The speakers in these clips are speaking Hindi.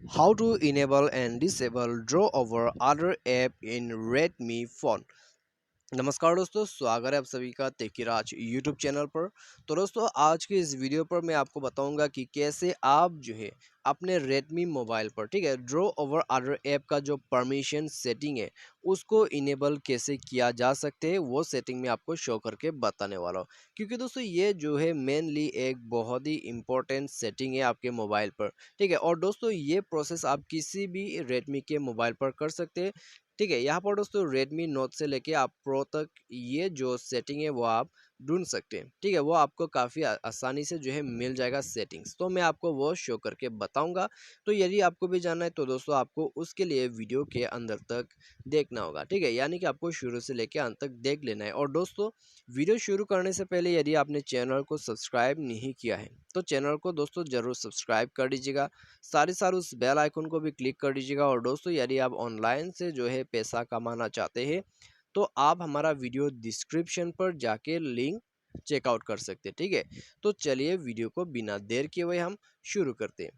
How to enable and disable draw over other app in Redmi phone। नमस्कार दोस्तों, स्वागत है आप सभी का तेकीराज यूट्यूब चैनल पर। तो दोस्तों, आज के इस वीडियो पर मैं आपको बताऊंगा कि कैसे आप जो है अपने Redmi मोबाइल पर, ठीक है, ड्रॉ ओवर अदर ऐप का जो परमिशन सेटिंग है उसको इनेबल कैसे किया जा सकते हैं, वो सेटिंग में आपको शो करके बताने वाला हूँ। क्योंकि दोस्तों ये जो है मेनली एक बहुत ही इंपॉर्टेंट सेटिंग है आपके मोबाइल पर, ठीक है। और दोस्तों ये प्रोसेस आप किसी भी Redmi के मोबाइल पर कर सकते हैं, ठीक है। यहाँ पर दोस्तों Redmi Note से लेके आप प्रो तक ये जो सेटिंग है वो आप ढूंढ सकते हैं, ठीक है। वो आपको काफ़ी आसानी से जो है मिल जाएगा सेटिंग्स, तो मैं आपको वो शो करके बताऊंगा। तो यदि आपको भी जानना है तो दोस्तों आपको उसके लिए वीडियो के अंदर तक देखना होगा, ठीक है। यानी कि आपको शुरू से लेके अंत तक देख लेना है। और दोस्तों, वीडियो शुरू करने से पहले यदि आपने चैनल को सब्सक्राइब नहीं किया है तो चैनल को दोस्तों ज़रूर सब्सक्राइब कर दीजिएगा, साथ ही साथ उस बेल आइकन को भी क्लिक कर दीजिएगा। और दोस्तों, यदि आप ऑनलाइन से जो है पैसा कमाना चाहते हैं तो आप हमारा वीडियो डिस्क्रिप्शन पर जाके लिंक चेकआउट कर सकते हैं, ठीक है। तो चलिए वीडियो को बिना देर किए हुए हम शुरू करते हैं।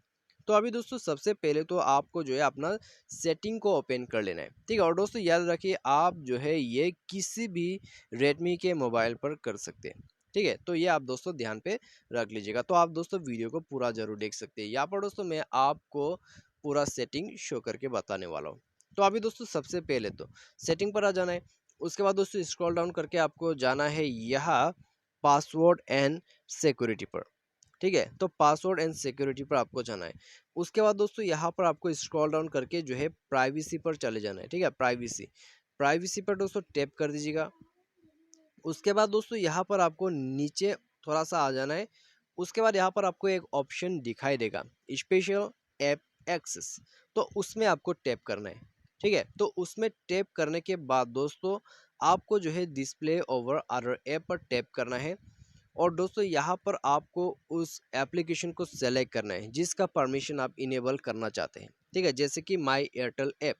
तो अभी दोस्तों सबसे पहले तो आपको जो है अपना सेटिंग को ओपन कर लेना है, ठीक है। और दोस्तों याद रखिए, आप जो है ये किसी भी Redmi के मोबाइल पर कर सकते हैं, ठीक है। तो ये आप दोस्तों ध्यान पे रख लीजिएगा। तो आप दोस्तों वीडियो को पूरा जरूर देख सकते हैं। यहाँ पर दोस्तों मैं आपको पूरा सेटिंग शो करके बताने वाला हूँ। तो अभी दोस्तों सबसे पहले तो सेटिंग पर आ जाना है। उसके बाद दोस्तों स्क्रॉल डाउन करके आपको जाना है यहाँ पासवर्ड एंड सिक्योरिटी पर, ठीक है। तो पासवर्ड एंड सिक्योरिटी पर आपको जाना है। उसके बाद दोस्तों यहाँ पर आपको स्क्रॉल डाउन करके जो है प्राइवेसी पर चले जाना है, ठीक है। प्राइवेसी प्राइवेसी पर दोस्तों टैप कर दीजिएगा। उसके बाद दोस्तों यहाँ पर आपको नीचे थोड़ा सा आ जाना है। उसके बाद यहाँ पर आपको एक ऑप्शन दिखाई देगा, स्पेशल ऐप एक्सेस। तो उसमें आपको टैप करना है, ठीक है। तो उसमें टैप करने के बाद दोस्तों आपको जो है डिस्प्ले ओवर अदर ऐप पर टैप करना है। और दोस्तों यहाँ पर आपको उस एप्लीकेशन को सेलेक्ट करना है जिसका परमिशन आप इनेबल करना चाहते हैं, ठीक है। जैसे कि माई एयरटेल ऐप,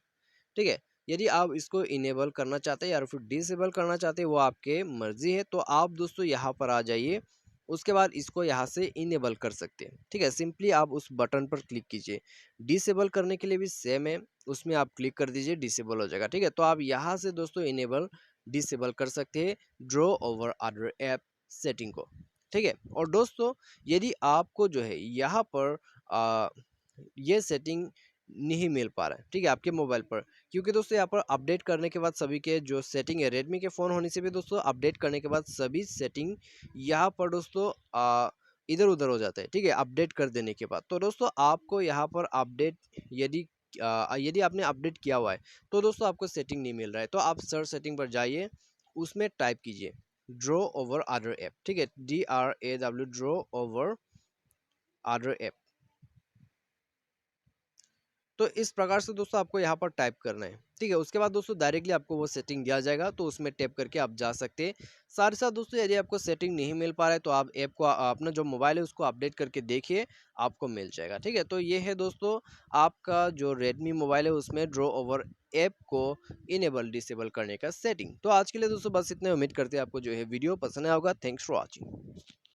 ठीक है। यदि आप इसको इनेबल करना चाहते हैं या फिर डिसेबल करना चाहते हैं वो आपके मर्जी है। तो आप दोस्तों यहाँ पर आ जाइए। उसके बाद इसको यहाँ से इनेबल कर सकते हैं, ठीक है। सिंपली आप उस बटन पर क्लिक कीजिए। डिसेबल करने के लिए भी सेम है, उसमें आप क्लिक कर दीजिए, डिसेबल हो जाएगा, ठीक है। तो आप यहाँ से दोस्तों इनेबल डिसेबल कर सकते हैं draw over other app setting को, ठीक है। और दोस्तों यदि आपको जो है यहाँ पर ये सेटिंग नहीं मिल पा रहा है, ठीक है, आपके मोबाइल पर, क्योंकि दोस्तों यहाँ पर अपडेट करने के बाद सभी के जो सेटिंग है Redmi के फ़ोन होने से भी दोस्तों अपडेट करने के बाद सभी सेटिंग यहाँ पर दोस्तों इधर उधर हो जाता है, ठीक है, अपडेट कर देने के बाद। तो दोस्तों आपको यहाँ पर अपडेट यदि यदि आपने अपडेट किया हुआ है तो दोस्तों आपको सेटिंग नहीं मिल रहा है, तो आप सर्च सेटिंग पर जाइए, उसमें टाइप कीजिए ड्रॉ ओवर अदर ऐप, ठीक है, DRAW draw over other app. तो इस प्रकार से दोस्तों आपको यहाँ पर टाइप करना है, ठीक है। उसके बाद दोस्तों डायरेक्टली आपको वो सेटिंग दिया जाएगा, तो उसमें टैप करके आप जा सकते हैं। साथ ही साथ दोस्तों यदि आपको सेटिंग नहीं मिल पा रहा है तो आप ऐप को अपना जो मोबाइल है उसको अपडेट करके देखिए, आपको मिल जाएगा, ठीक है। तो ये है दोस्तों आपका जो Redmi मोबाइल है उसमें ड्रॉ ओवर ऐप को इनेबल डिसेबल करने का सेटिंग। तो आज के लिए दोस्तों बस इतने, उम्मीद करते हैं आपको जो है वीडियो पसंद आया होगा। Thanks for watching.